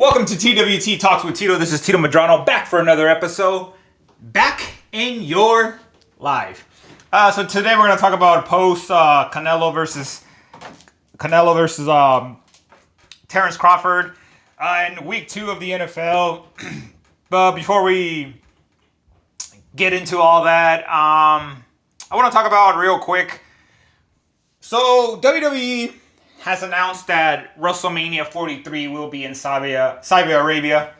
Welcome to TWT Talks with Tito. This is Tito Madrano back for another episode. Back in your life. So today we're going to talk about post Canelo versus Terrence Crawford in week 2 of the NFL. But before we get into all that, I want to talk about real quick. So WWE has announced that WrestleMania 43 will be in Saudi Arabia.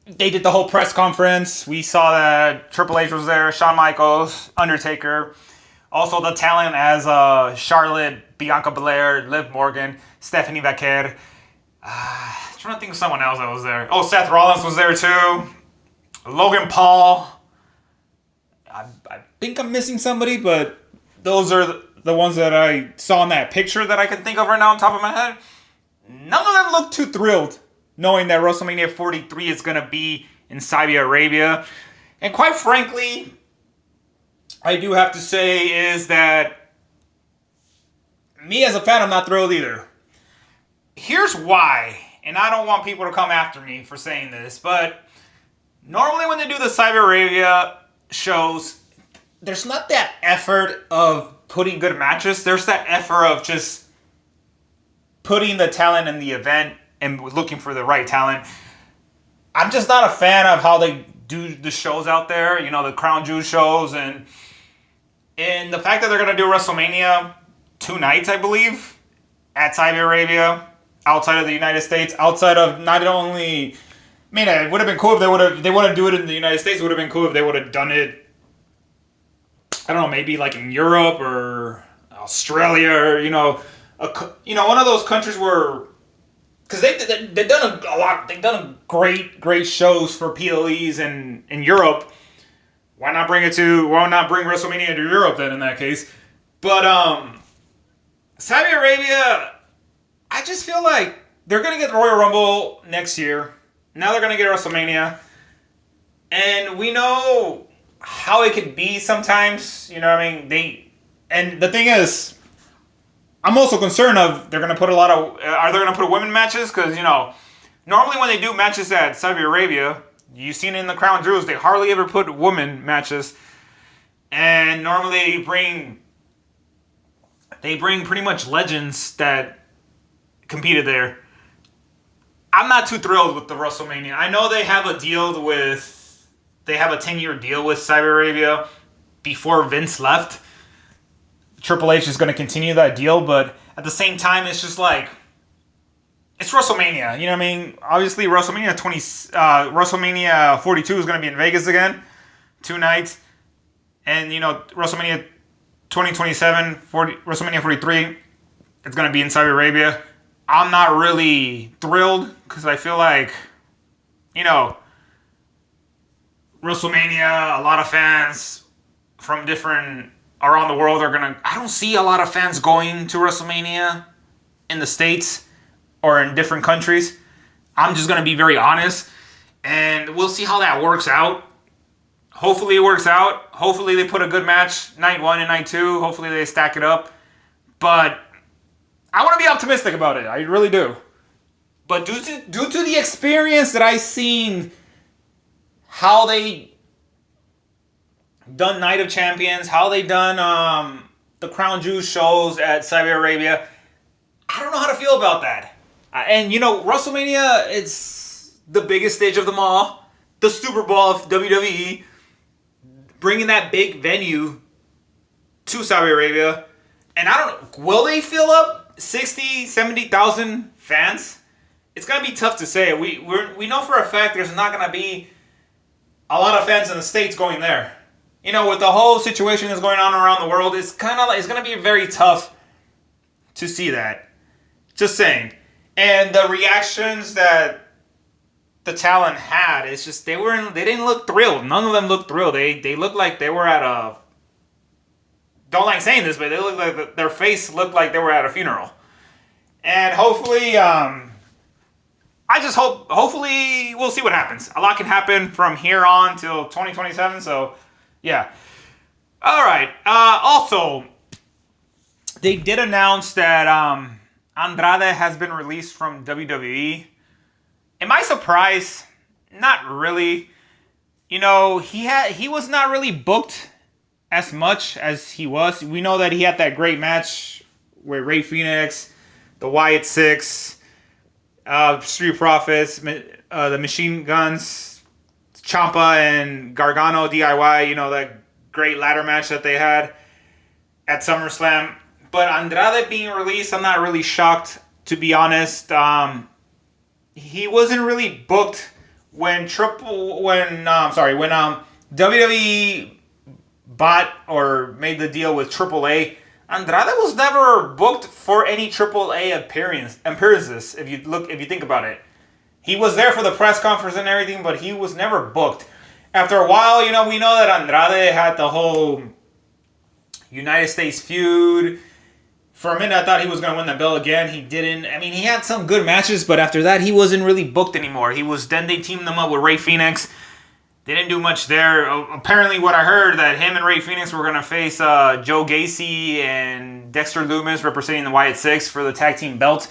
They did the whole press conference. We saw that Triple H was there, Shawn Michaels, Undertaker. Also the talent as Charlotte, Bianca Belair, Liv Morgan, Stephanie Vaquer. I'm trying to think of someone else that was there. Oh, Seth Rollins was there too. Logan Paul. I think I'm missing somebody, but those are the ones that I saw in that picture that I can think of right now on top of my head. None of them look too thrilled knowing that WrestleMania 43 is going to be in Saudi Arabia. And quite frankly, I do have to say is that me as a fan, I'm not thrilled either. Here's why, and I don't want people to come after me for saying this, but normally when they do the Saudi Arabia shows, there's not that effort of putting good matches. There's that effort of just putting the talent in the event and looking for the right talent. I'm just not a fan of how they do the shows out there, you know, the Crown Jewel shows, and the fact that they're going to do WrestleMania 2 nights, I believe, at Saudi Arabia, outside of the United States, outside of not only, I mean, it would have been cool if they want to do it in the United States. It would have been cool if they would have done it, I don't know, maybe like in Europe or Australia, or, you know, one of those countries where, because they've done a lot, they've done great shows for PLEs in Europe. Why not bring WrestleMania to Europe then in that case? But Saudi Arabia, I just feel like they're gonna get the Royal Rumble next year. Now they're gonna get WrestleMania, and we know how it could be sometimes, you know what I mean? And the thing is, I'm also concerned of are they going to put women matches? Because, you know, normally when they do matches at Saudi Arabia, you've seen in the Crown Jewels, they hardly ever put women matches. And normally they bring pretty much legends that competed there. I'm not too thrilled with the WrestleMania. I know they have a 10-year deal with Saudi Arabia before Vince left. Triple H is going to continue that deal, but at the same time, it's just like, it's WrestleMania. You know what I mean? Obviously, WrestleMania 42 is going to be in Vegas again, 2 nights. And, you know, WrestleMania 2027, WrestleMania 43, it's going to be in Saudi Arabia. I'm not really thrilled because I feel like, you know, WrestleMania, a lot of fans from different around the world I don't see a lot of fans going to WrestleMania in the States or in different countries. I'm just going to be very honest, and we'll see how that works out. Hopefully it works out. Hopefully they put a good match night 1 and night 2. Hopefully they stack it up. But I want to be optimistic about it. I really do. But due to the experience that I've seen, how they done Night of Champions, how they done the Crown Jewel shows at Saudi Arabia, I don't know how to feel about that. And, you know, WrestleMania, it's the biggest stage of them all. The Super Bowl of WWE. Bringing that big venue to Saudi Arabia. And I don't know, will they fill up 60, 70,000 fans? It's going to be tough to say. We know for a fact there's not going to be a lot of fans in the States going there. You know, with the whole situation that's going on around the world, it's kind of like, it's going to be very tough to see that. Just saying. And the reactions that the talent had, it's just they didn't look thrilled. None of them looked thrilled. They looked like they were at a, don't like saying this, but they looked like their face looked like they were at a funeral. And hopefully hopefully we'll see what happens. A lot can happen from here on till 2027, so yeah. All right. Also, they did announce that Andrade has been released from WWE. Am I surprised? Not really. He was not really booked as much as he was. We know that he had that great match with Rey Fenix, the Wyatt Six, Street Profits, the Machine Guns, Ciampa and Gargano DIY. That great ladder match that they had at SummerSlam. But Andrade being released, I'm not really shocked, to be honest. He wasn't really booked when WWE bought or made the deal with AAA. Andrade was never booked for any AAA appearances. If you think about it, he was there for the press conference and everything, but he was never booked. After a while, we know that Andrade had the whole United States feud. For a minute, I thought he was going to win the belt again. He didn't. I mean, he had some good matches, but after that, he wasn't really booked anymore. Then they teamed him up with Rey Fenix. They didn't do much there. Apparently, what I heard, that him and Rey Fenix were going to face Joe Gacy and Dexter Lumis representing the Wyatt Six for the tag team belt.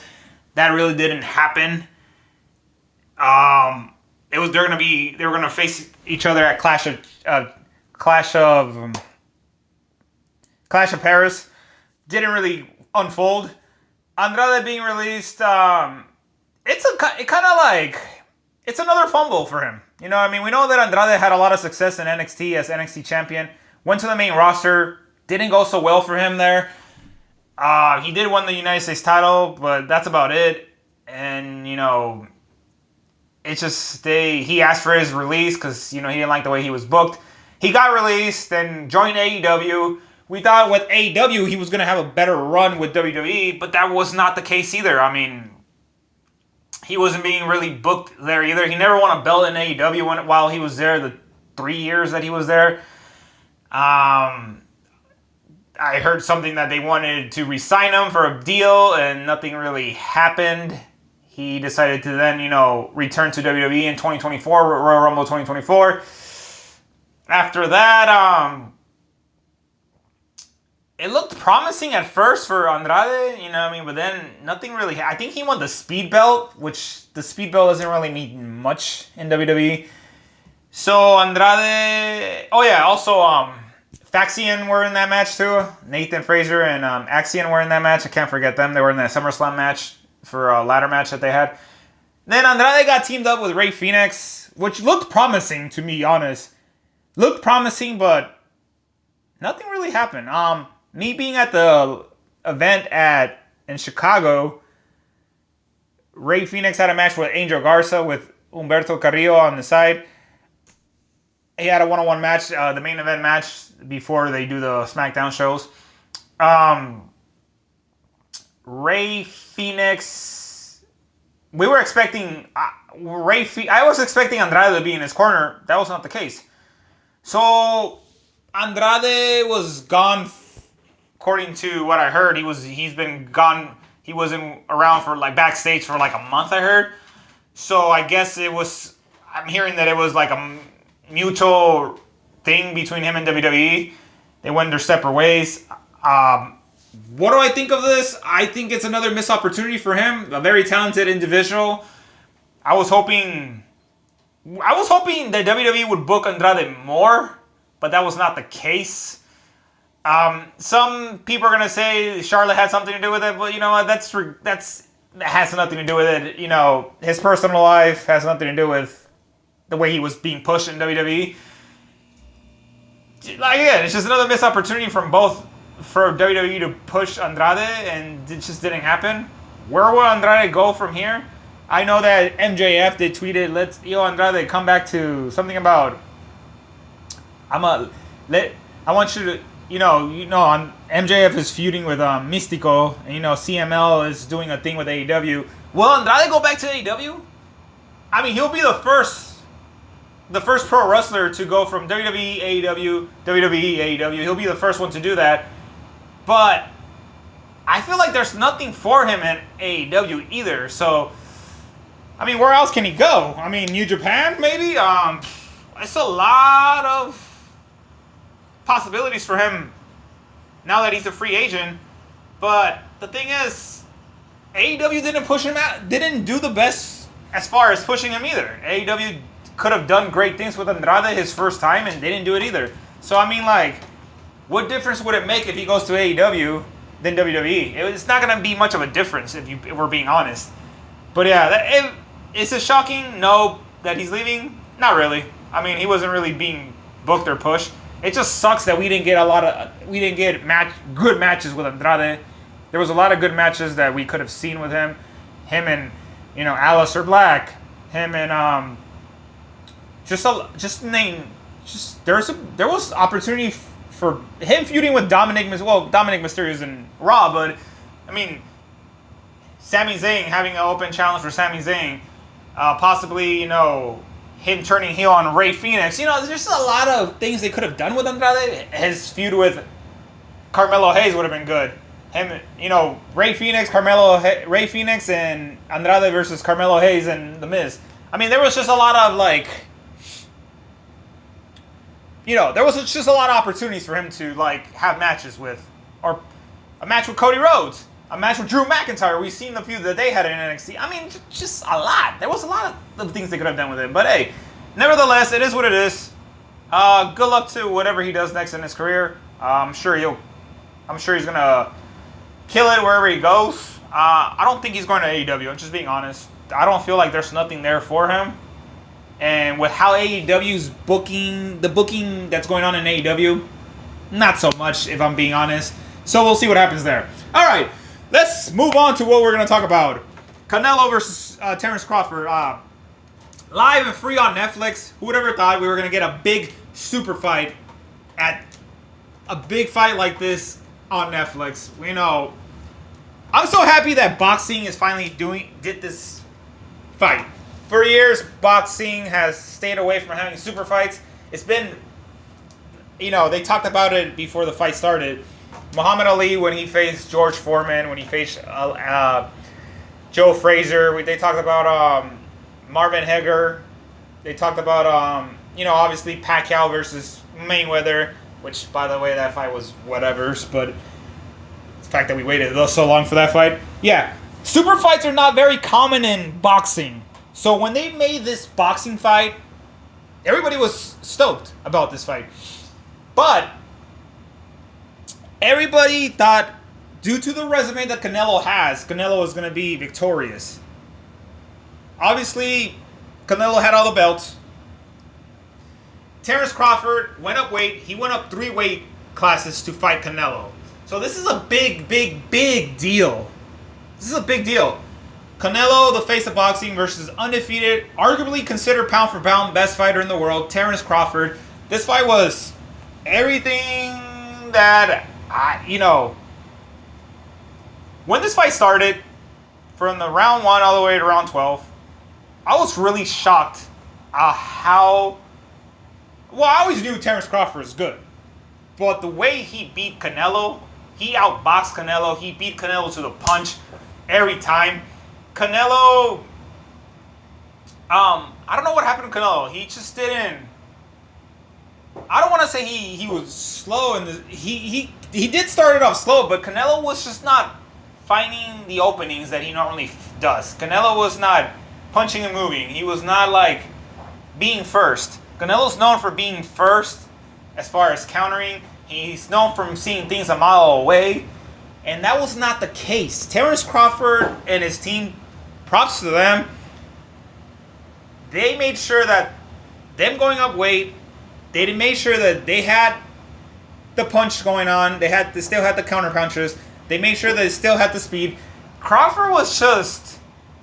That really didn't happen. They were going to face each other at Clash of Paris. Didn't really unfold. Andrade being released, it's another fumble for him. We know that Andrade had a lot of success in NXT as NXT champion. Went to the main roster, didn't go so well for him there. He did win the United States title, but that's about it. And it's just he asked for his release because he didn't like the way he was booked. He got released and joined AEW. We thought with AEW he was going to have a better run with WWE, but that was not the case either. I mean, he wasn't being really booked there either. He never won a belt in AEW while he was there, the 3 years that he was there. I heard something that they wanted to re-sign him for a deal, and nothing really happened. He decided to then, return to WWE in 2024, Royal Rumble 2024. After that, it looked promising at first for Andrade, but then nothing really. I think he won the Speed Belt, which the Speed Belt doesn't really mean much in WWE. So Andrade, also Faxion were in that match too. Nathan Frazier and Axion were in that match. I can't forget them. They were in that SummerSlam match for a ladder match that they had. Then Andrade got teamed up with Rey Fenix, which looked promising, to be honest. Looked promising, but nothing really happened. Me being at the event in Chicago, Rey Fenix had a match with Angel Garza with Humberto Carrillo on the side. He had a one-on-one match, the main event match before they do the SmackDown shows. Rey Fenix, we were expecting I was expecting Andrade to be in his corner. That was not the case. So Andrade was gone. According to what I heard, he's been gone. He wasn't around for backstage for a month, I heard. So I guess I'm hearing that it was a mutual thing between him and WWE. They went their separate ways. What do I think of this? I think it's another missed opportunity for him. A very talented individual. I was hoping that WWE would book Andrade more, but that was not the case. Some people are gonna say Charlotte had something to do with it, but you know what? That has nothing to do with it. His personal life has nothing to do with the way he was being pushed in WWE. Again, it's just another missed opportunity for WWE to push Andrade, and it just didn't happen. Where will Andrade go from here? I know that MJF did tweeted, Andrade come back to something about I want you to MJF is feuding with Mystico, and CML is doing a thing with AEW. Will Andrade go back to AEW? I mean, he'll be the first pro wrestler to go from WWE, AEW, WWE, AEW. He'll be the first one to do that. But I feel like there's nothing for him at AEW either. So, I mean, where else can he go? I mean, New Japan, maybe? It's a lot of possibilities for him now that he's a free agent. But the thing is, AEW didn't push him out, didn't do the best as far as pushing him either. AEW could have done great things with Andrade his first time, and they didn't do it either. So, I mean, like, what difference would it make if he goes to AEW than WWE? It's not going to be much of a difference if we're being honest. But yeah, is it shocking? No. That he's leaving? Not really. I mean, he wasn't really being booked or pushed. It just sucks that we didn't get good matches with Andrade. There was a lot of good matches that we could have seen with him. Him and, Aleister Black. Him and there was opportunity for him feuding with Dominic Mysterio's in Raw, but I mean, Sami Zayn having an open challenge for Sami Zayn, possibly him turning heel on Rey Fenix. There's just a lot of things they could have done with Andrade. His feud with Carmelo Hayes would have been good. Him, Rey Fenix, and Andrade versus Carmelo Hayes and The Miz. I mean, there was just a lot of there was just a lot of opportunities for him to have matches with, or a match with Cody Rhodes, a match with Drew McIntyre. We've seen the feud that they had in NXT. I mean, just a lot. There was a lot of things they could have done with him. But hey, nevertheless, it is what it is. Good luck to whatever he does next in his career. I'm sure he's gonna kill it wherever he goes. I don't think he's going to AEW. I'm just being honest. I don't feel like there's nothing there for him. And with how AEW's the booking that's going on in AEW, not so much, if I'm being honest. So we'll see what happens there. All right, let's move on to what we're going to talk about. Canelo versus Terrence Crawford. Live and free on Netflix. Who would ever thought we were going to get a big super fight like this on Netflix? I'm so happy that boxing is finally did this fight. For years, boxing has stayed away from having super fights. It's been, they talked about it before the fight started. Muhammad Ali, when he faced George Foreman, when he faced Joe Frazier, they talked about Marvin Hagler. They talked about, obviously Pacquiao versus Mayweather, which, by the way, that fight was whatever's, but the fact that we waited so long for that fight. Yeah, super fights are not very common in boxing. So when they made this boxing fight, everybody was stoked about this fight. But everybody thought, due to the resume that Canelo has, Canelo was going to be victorious. Obviously, Canelo had all the belts. Terrence Crawford went up weight. He went up 3 weight classes to fight Canelo. So this is a big, big, big deal. This is a big deal. Canelo, the face of boxing, versus undefeated, arguably considered pound for pound best fighter in the world, Terrence Crawford. This fight was everything that when this fight started, from the round 1 all the way to round 12, I was really shocked I always knew Terrence Crawford was good, but the way he beat Canelo, he outboxed Canelo. He beat Canelo to the punch every time. Canelo, I don't know what happened to Canelo. He just didn't. I don't want to say he was slow, he did start it off slow, but Canelo was just not finding the openings that he normally does. Canelo was not punching and moving. He was not being first. Canelo's known for being first as far as countering. He's known for seeing things a mile away, and that was not the case. Terrence Crawford and his team, props to them. They made sure that them going up weight, they made sure that they had the punch going on. They still had the counter punches. They made sure that they still had the speed. Crawford was just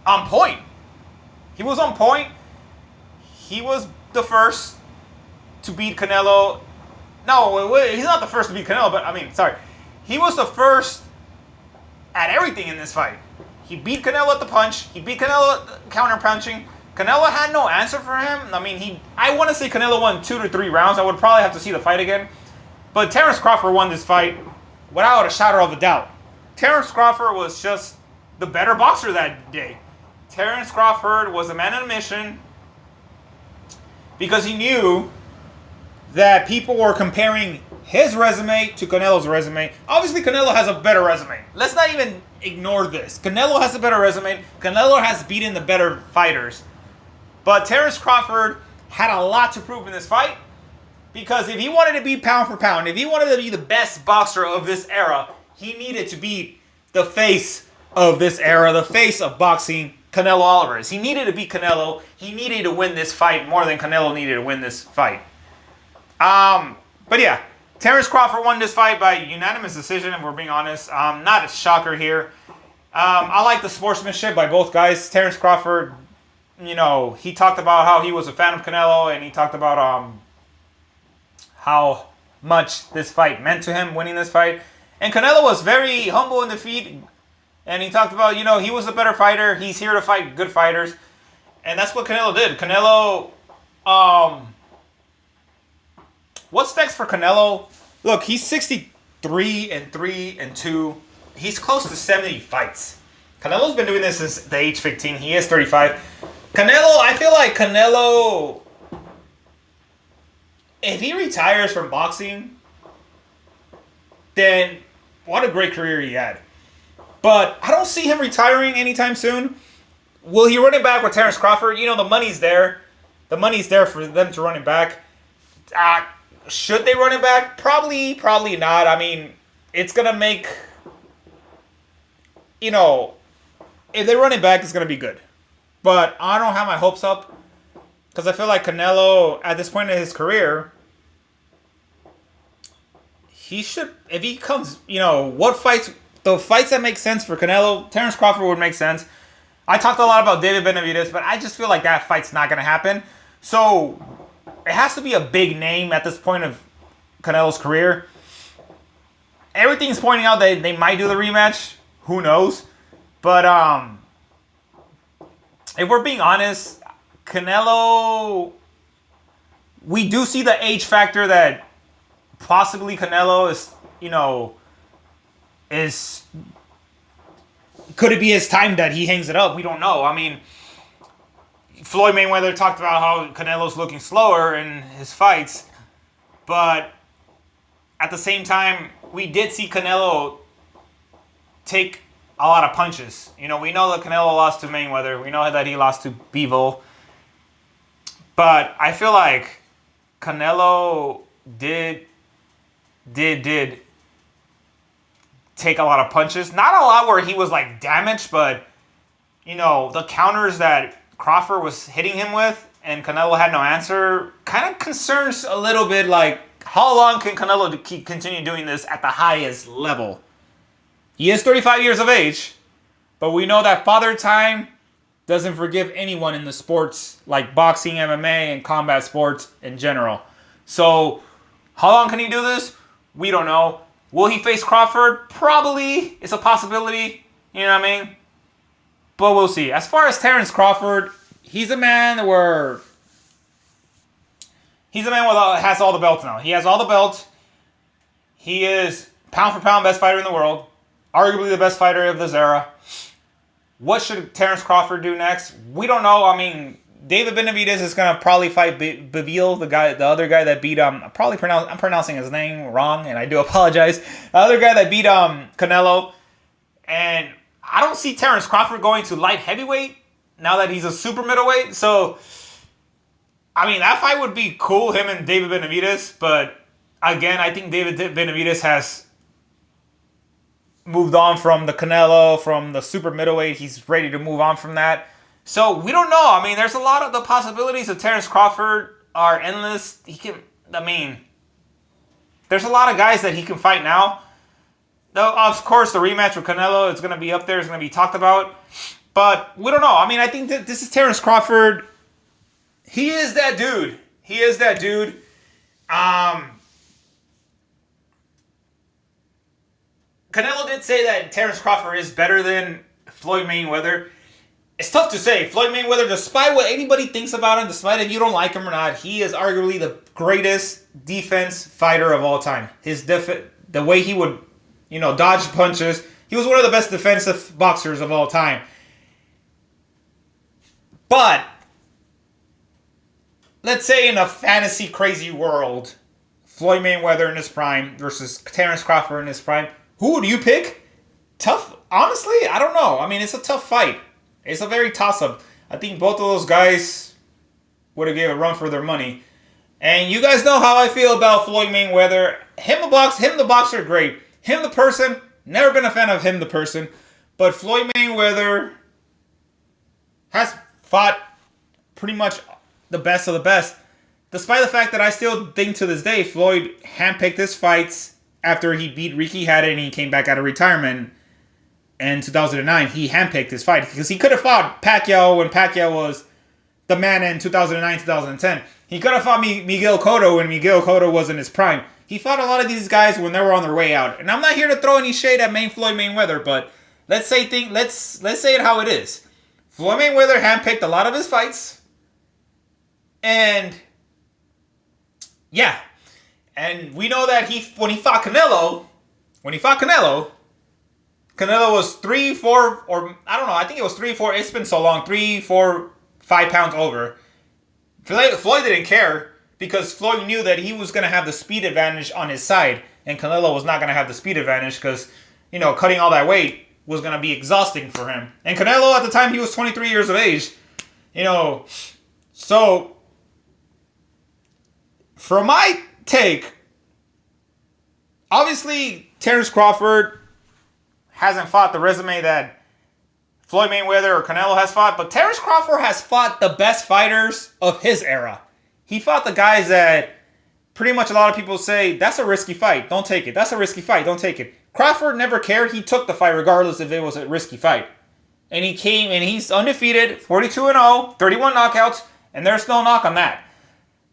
on point. He was on point. He was the first to beat Canelo. No, he's not the first to beat Canelo, but he was the first at everything in this fight. He beat Canelo at the punch. He beat Canelo at counter punching. Canelo had no answer for him. I want to say Canelo won 2 to 3 rounds. I would probably have to see the fight again. But Terrence Crawford won this fight without a shadow of a doubt. Terrence Crawford was just the better boxer that day. Terrence Crawford was a man on a mission because he knew that people were comparing his resume to Canelo's resume. Obviously, Canelo has a better resume. Let's not even ignore this. Canelo has a better resume. Canelo has beaten the better fighters. But Terence Crawford had a lot to prove in this fight. Because if he wanted to be pound for pound, if he wanted to be the best boxer of this era, he needed to be the face of this era, the face of boxing, Canelo Alvarez. He needed to beat Canelo. He needed to win this fight more than Canelo needed to win this fight. But yeah, Terence Crawford won this fight by unanimous decision, if we're being honest. Not a shocker here. I like the sportsmanship by both guys. Terence Crawford, you know, he talked about how he was a fan of Canelo, and he talked about how much this fight meant to him, winning this fight. And Canelo was very humble in defeat, and he talked about, you know, he was a better fighter. He's here to fight good fighters. And that's what Canelo did. Canelo, what's next for Canelo? Look, he's 63-3-2. He's close to 70 fights. Canelo's been doing this since the age 15. He is 35. Canelo, I feel like Canelo, if he retires from boxing, then what a great career he had. But I don't see him retiring anytime soon. Will he run it back with Terence Crawford? You know, the money's there. The money's there for them to run it back. Should they run it back? Probably not. I mean, it's going to make, you know, if they run it back, it's going to be good. But I don't have my hopes up. Because I feel like Canelo, at this point in his career, he should, if he comes, you know, the fights that make sense for Canelo, Terence Crawford would make sense. I talked a lot about David Benavidez, but I just feel like that fight's not going to happen. So, it has to be a big name at this point of Canelo's career. Everything's pointing out that they might do the rematch. Who knows? But, if we're being honest, Canelo, we do see the age factor that possibly Canelo is, you know, could it be his time that he hangs it up? We don't know. I mean, Floyd Mayweather talked about how Canelo's looking slower in his fights, but at the same time, we did see Canelo take a lot of punches. You know, we know that Canelo lost to Mayweather. We know that he lost to Bivol. But I feel like Canelo did take a lot of punches. Not a lot where he was like damaged, but you know, the counters that Crawford was hitting him with and Canelo had no answer kind of concerns a little bit, like how long can Canelo continue doing this at the highest level? He is 35 years of age, but we know that father time doesn't forgive anyone in the sports like boxing, MMA, and combat sports in general. So, how long can he do this? We don't know. Will he face Crawford? Probably. It's a possibility. You know what I mean? But we'll see. As far as Terence Crawford, he's a man with has all the belts now. He has all the belts. He is pound for pound best fighter in the world. Arguably the best fighter of this era. What should Terence Crawford do next? We don't know. I mean, David Benavidez is gonna probably fight Bivol, the other guy that beat I'm pronouncing his name wrong, and I do apologize. The other guy that beat Canelo, and I don't see Terence Crawford going to light heavyweight now that he's a super middleweight. So, I mean, that fight would be cool, him and David Benavidez. But again, I think David Benavidez has moved on from the Canelo, from the super middleweight. He's ready to move on from that. So, we don't know. I mean, there's a lot of the possibilities of Terence Crawford are endless. There's a lot of guys that he can fight now. Though, of course, the rematch with Canelo is going to be up there. It's going to be talked about. But we don't know. I mean, I think that this is Terence Crawford. He is that dude. Canelo did say that Terence Crawford is better than Floyd Mayweather. It's tough to say. Floyd Mayweather, despite what anybody thinks about him, despite if you don't like him or not, he is arguably the greatest defense fighter of all time. The way he would, you know, dodge punches. He was one of the best defensive boxers of all time. But let's say in a fantasy crazy world, Floyd Mayweather in his prime versus Terence Crawford in his prime, who would you pick? Tough. Honestly, I don't know. I mean, it's a tough fight. It's a very toss-up. I think both of those guys would have gave a run for their money. And you guys know how I feel about Floyd Mayweather. Him the boxer, great. Him the person, never been a fan of him the person. But Floyd Mayweather has fought pretty much the best of the best. Despite the fact that I still think to this day, Floyd handpicked his fights after he beat Ricky Hatton and he came back out of retirement in 2009. He handpicked his fight because he could have fought Pacquiao when Pacquiao was the man in 2009, 2010. He could have fought Miguel Cotto when Miguel Cotto was in his prime. He fought a lot of these guys when they were on their way out. And I'm not here to throw any shade at Floyd Mayweather, but let's say it how it is. Floyd Mayweather handpicked a lot of his fights. And yeah. And we know that when he fought Canelo, Canelo was 3, 4, or I don't know, I think it was 3, 4, it's been so long, 3, 4, 5 pounds over. Floyd didn't care because Floyd knew that he was going to have the speed advantage on his side, and Canelo was not going to have the speed advantage because, cutting all that weight was going to be exhausting for him. And Canelo, at the time, he was 23 years of age. So, for my take, obviously, Terence Crawford hasn't fought the resume that Floyd Mayweather or Canelo has fought, but Terence Crawford has fought the best fighters of his era. He fought the guys that pretty much a lot of people say, that's a risky fight, don't take it. That's a risky fight, don't take it. Crawford never cared. He took the fight regardless if it was a risky fight. And he came and he's undefeated, 42-0, 31 knockouts, and there's no knock on that.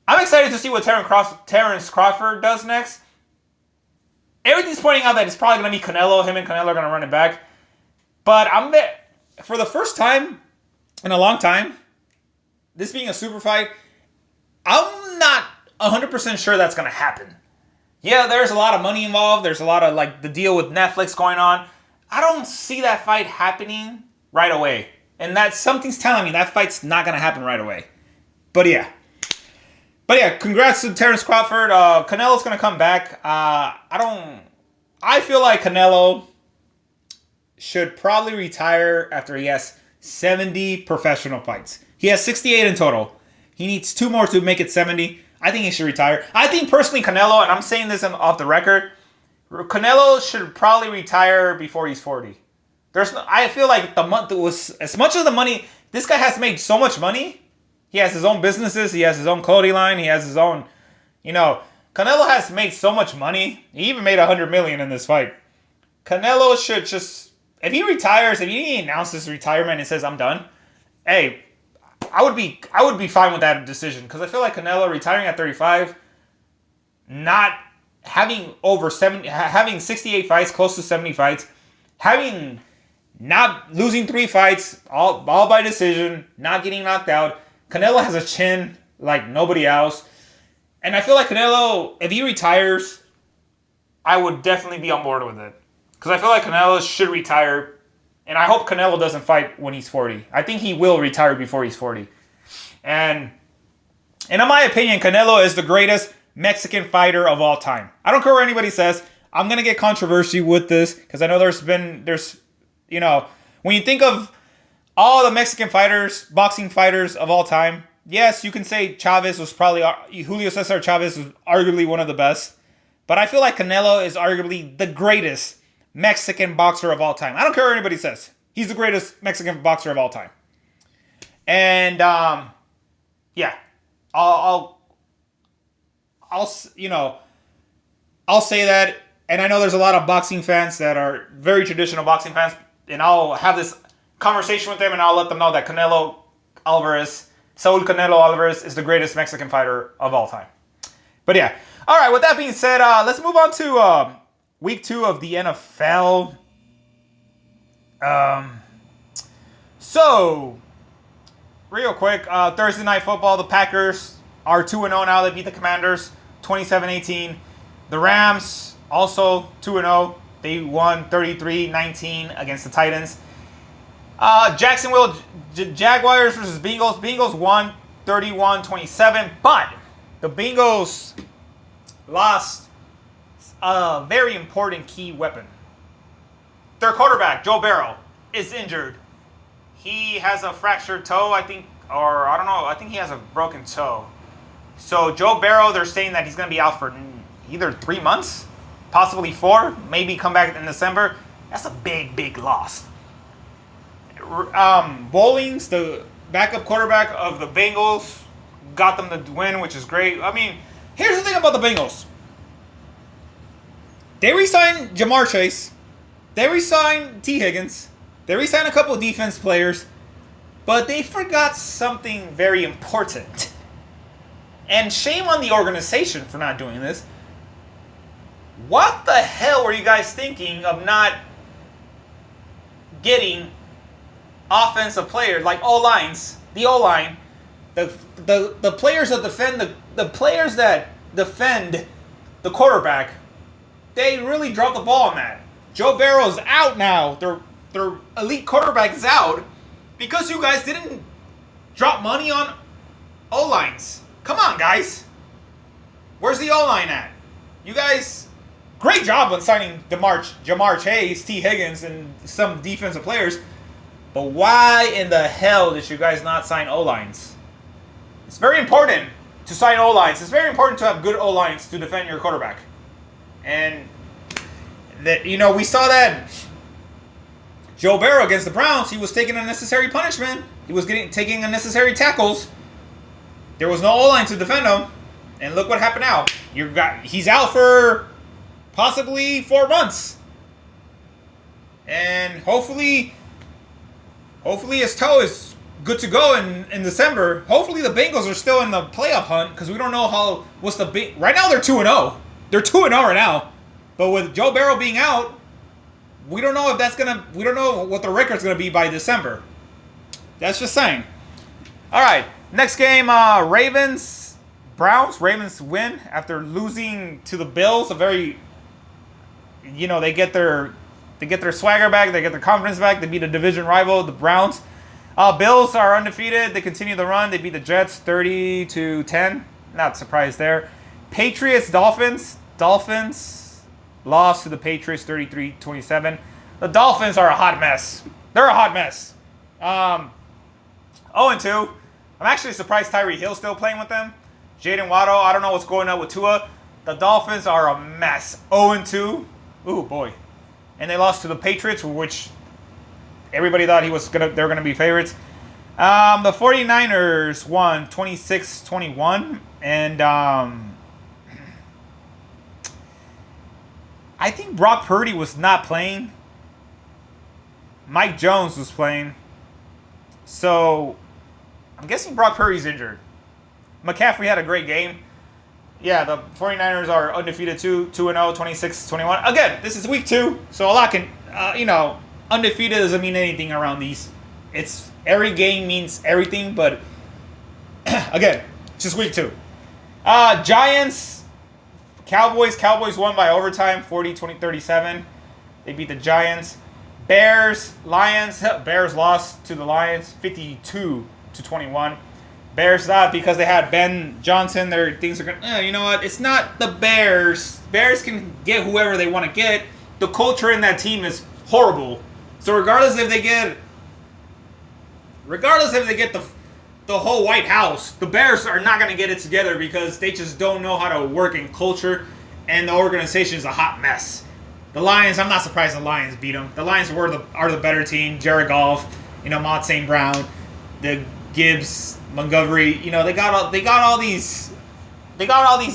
I'm excited to see what Terence Crawford does next. Everything's pointing out that it's probably going to be Canelo. Him and Canelo are going to run it back. But for the first time in a long time, this being a super fight, I'm not 100% sure that's going to happen. Yeah, there's a lot of money involved. There's a lot of the deal with Netflix going on. I don't see that fight happening right away. And something's telling me that fight's not going to happen right away. But yeah, congrats to Terence Crawford. Canelo's going to come back. I feel like Canelo should probably retire after he has 70 professional fights. He has 68 in total. He needs 2 more to make it 70. I think he should retire. I think personally Canelo, and I'm saying this off the record, Canelo should probably retire before he's 40. I feel like the month was as much as the money. This guy has made so much money. He has his own businesses. He has his own clothing line. He has his own, Canelo has made so much money. He even made $100 million in this fight. Canelo should just, if he retires, if he announces his retirement and says I'm done, hey, I would be fine with that decision because I feel like Canelo retiring at 35, not having having 68 fights, close to 70 fights, not losing 3 fights, all by decision, not getting knocked out. Canelo has a chin like nobody else. And I feel like Canelo, if he retires, I would definitely be on board with it. Because I feel like Canelo should retire. And I hope Canelo doesn't fight when he's 40. I think he will retire before he's 40. And in my opinion, Canelo is the greatest Mexican fighter of all time. I don't care what anybody says. I'm going to get controversy with this. Because I know there's when you think of all the Mexican fighters, boxing fighters of all time, yes, you can say Chavez was probably, Julio Cesar Chavez was arguably one of the best. But I feel like Canelo is arguably the greatest Mexican boxer of all time. I don't care what anybody says. He's the greatest Mexican boxer of all time. And, yeah. I'll say that. And I know there's a lot of boxing fans that are very traditional boxing fans. And I'll have this conversation with them and I'll let them know that Saul Canelo Alvarez is the greatest Mexican fighter of all time. But yeah. All right, with that being said, let's move on to week 2 of the NFL. So, real quick, Thursday Night Football, the Packers are 2-0 now. They beat the Commanders 27-18. The Rams also 2-0. They won 33-19 against the Titans. Jacksonville Jaguars versus Bengals. Bengals won 31-27, but the Bengals lost a very important key weapon. their quarterback, Joe Burrow, is injured. He has a fractured toe, I think, or I don't know. I think he has a broken toe. So Joe Burrow, they're saying that he's going to be out for either 3 months, possibly 4, maybe come back in December. That's a big, big loss. Bowlings, the backup quarterback of the Bengals, got them the win, which is great. I mean, here's the thing about the Bengals. They re-signed Jamar Chase. They re-signed T. Higgins. They re-signed a couple of defense players. But they forgot something very important. And shame on the organization for not doing this. What the hell were you guys thinking of not getting offensive players like O-lines, the O-line, the players that defend the players that defend the quarterback? They really dropped the ball on that. Joe Burrow's out now. Their elite quarterback is out because you guys didn't drop money on O-lines. Come on, guys. Where's the O-line at? You guys, great job on signing Jamar Chase, T. Higgins, and some defensive players. But why in the hell did you guys not sign O-lines? It's very important to sign O-lines. It's very important to have good O-lines to defend your quarterback. And we saw that Joe Burrow against the Browns, he was taking unnecessary punishment. He was taking unnecessary tackles. There was no O-line to defend him. And look what happened now. He's out for possibly 4 months. And hopefully his toe is good to go in December. Hopefully the Bengals are still in the playoff hunt because we don't know what's the big. Right now they're 2-0. They're 2-0 right now. But with Joe Burrow being out, we don't know we don't know what the record's gonna be by December. That's just saying. All right, next game, Browns. Ravens win after losing to the Bills. They get their swagger back. They get their confidence back. They beat a division rival, the Browns. Bills are undefeated. They continue the run. They beat the Jets 30-10. Not surprised there. Patriots, Dolphins. Dolphins lost to the Patriots 33-27. The Dolphins are a hot mess. They're a hot mess. 0-2. I'm actually surprised Tyreek Hill's still playing with them. Jaden Waddle, I don't know what's going on with Tua. The Dolphins are a mess. 0-2. Ooh, boy. And they lost to the Patriots, which everybody thought they're gonna be favorites. The 49ers won 26-21. And I think Brock Purdy was not playing. Mike Jones was playing. So I'm guessing Brock Purdy's injured. McCaffrey had a great game. Yeah, the 49ers are undefeated 2-0, 26-21. Again, this is week 2, so a lot can, undefeated doesn't mean anything around these. It's every game means everything, but again, just week 2. Giants, Cowboys won by overtime, 40-37. They beat the Giants. Bears, Lions. Bears lost to the Lions, 52-21. Bears thought because they had Ben Johnson, their things are going. You know what? It's not the Bears. Bears can get whoever they want to get. The culture in that team is horrible. So regardless if they get the whole White House, the Bears are not going to get it together because they just don't know how to work in culture, and the organization is a hot mess. The Lions, I'm not surprised the Lions beat them. The Lions are the better team. Jared Goff, Mont St. Brown, the Gibbs, Montgomery. They got all these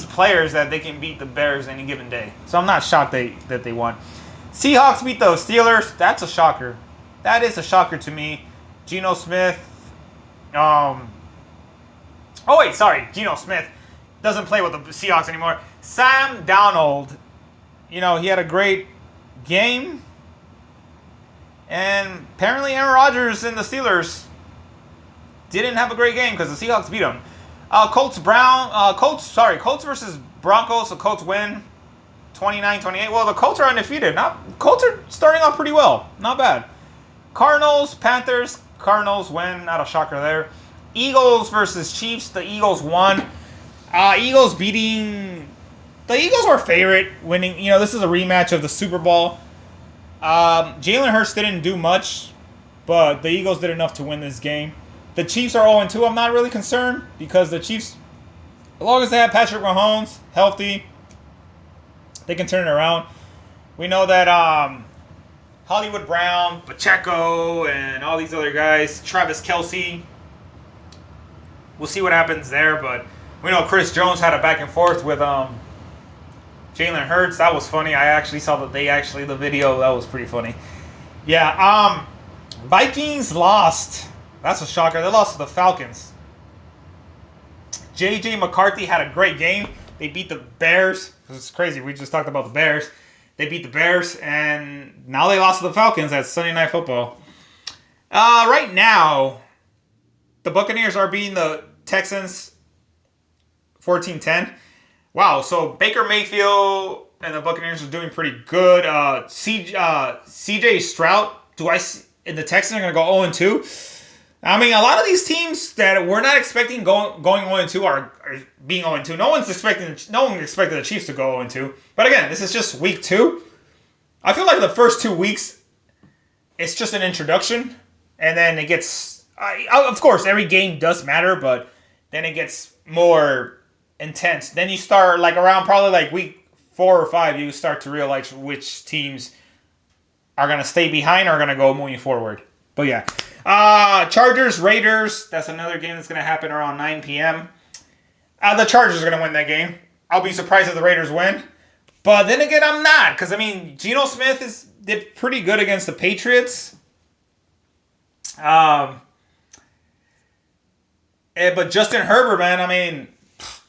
players that they can beat the Bears any given day. So I'm not shocked that they won. Seahawks beat the Steelers. That's a shocker. That is a shocker to me. Geno Smith. Geno Smith doesn't play with the Seahawks anymore. Sam Darnold, he had a great game. And apparently Aaron Rodgers and the Steelers didn't have a great game because the Seahawks beat them. Colts versus Broncos. The Colts win 29-28. Well, the Colts are undefeated. Colts are starting off pretty well. Not bad. Cardinals, Panthers. Cardinals win. Not a shocker there. Eagles versus Chiefs. The Eagles won. Eagles were favorite, winning. This is a rematch of the Super Bowl. Jalen Hurts didn't do much, but the Eagles did enough to win this game. The Chiefs are 0-2. I'm not really concerned because the Chiefs, as long as they have Patrick Mahomes healthy, they can turn it around. We know that Hollywood Brown, Pacheco, and all these other guys, Travis Kelce. We'll see what happens there, but we know Chris Jones had a back and forth with Jalen Hurts. That was funny. I actually saw the video. That was pretty funny. Yeah, Vikings lost. That's a shocker. They lost to the Falcons. J.J. McCarthy had a great game. They beat the Bears. It's crazy. We just talked about the Bears. They beat the Bears, and now they lost to the Falcons at Sunday Night Football. Right now, the Buccaneers are beating the Texans 14-10. Wow, so Baker Mayfield and the Buccaneers are doing pretty good. C.J. Stroud, and the Texans are going to go 0-2. I mean, a lot of these teams that we're not expecting going 0-2 are being 0-2. No one expected the Chiefs to go 0-2. But again, this is just week 2. I feel like the first 2 weeks, it's just an introduction, and then it gets. Of course, every game does matter, but then it gets more intense. Then you start around probably week 4 or 5, you start to realize which teams are gonna stay behind or are gonna go moving forward. But yeah. Chargers, Raiders. That's another game that's going to happen around 9 p.m. The Chargers are going to win that game. I'll be surprised if the Raiders win. But then again, I'm not. Because, Geno Smith did pretty good against the Patriots. But Justin Herbert, man,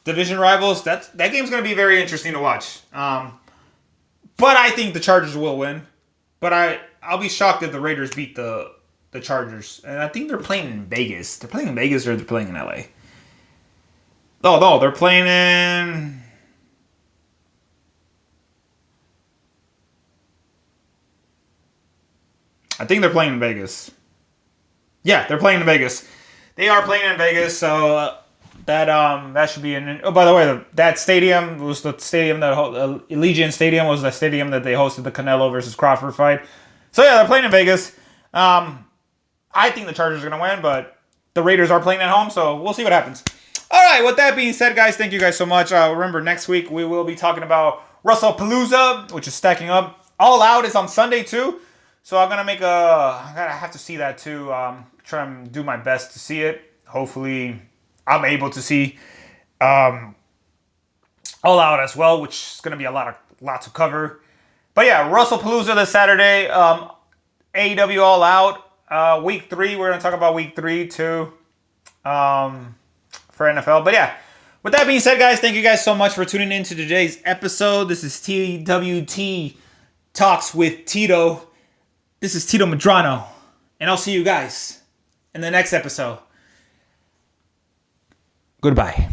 division rivals, that game's going to be very interesting to watch. But I think the Chargers will win. But I'll be shocked if the Raiders beat the Chargers. And I think they're playing in Vegas. They're playing in Vegas or they're playing in LA? Oh, no, they're playing in... I think they're playing in Vegas. Yeah, they're playing in Vegas. They are playing in Vegas, so that should be an... Oh, by the way, that stadium was the stadium that... Allegiant Stadium was the stadium that they hosted the Canelo versus Crawford fight. So yeah, they're playing in Vegas. I think the Chargers are going to win, but the Raiders are playing at home, so we'll see what happens. All right, with that being said, guys, thank you guys so much. Remember, next week we will be talking about Russell Palooza, which is stacking up. All Out is on Sunday, too, so I'm going to I have to see that, too. Try and do my best to see it. Hopefully, I'm able to see All Out as well, which is going to be a lot to cover. But yeah, Russell Palooza this Saturday. AEW All Out. Week 3, we're going to talk about week 3 too for NFL. But yeah, with that being said, guys, thank you guys so much for tuning in to today's episode. This is TWT Talks with Tito. This is Tito Madrano. And I'll see you guys in the next episode. Goodbye.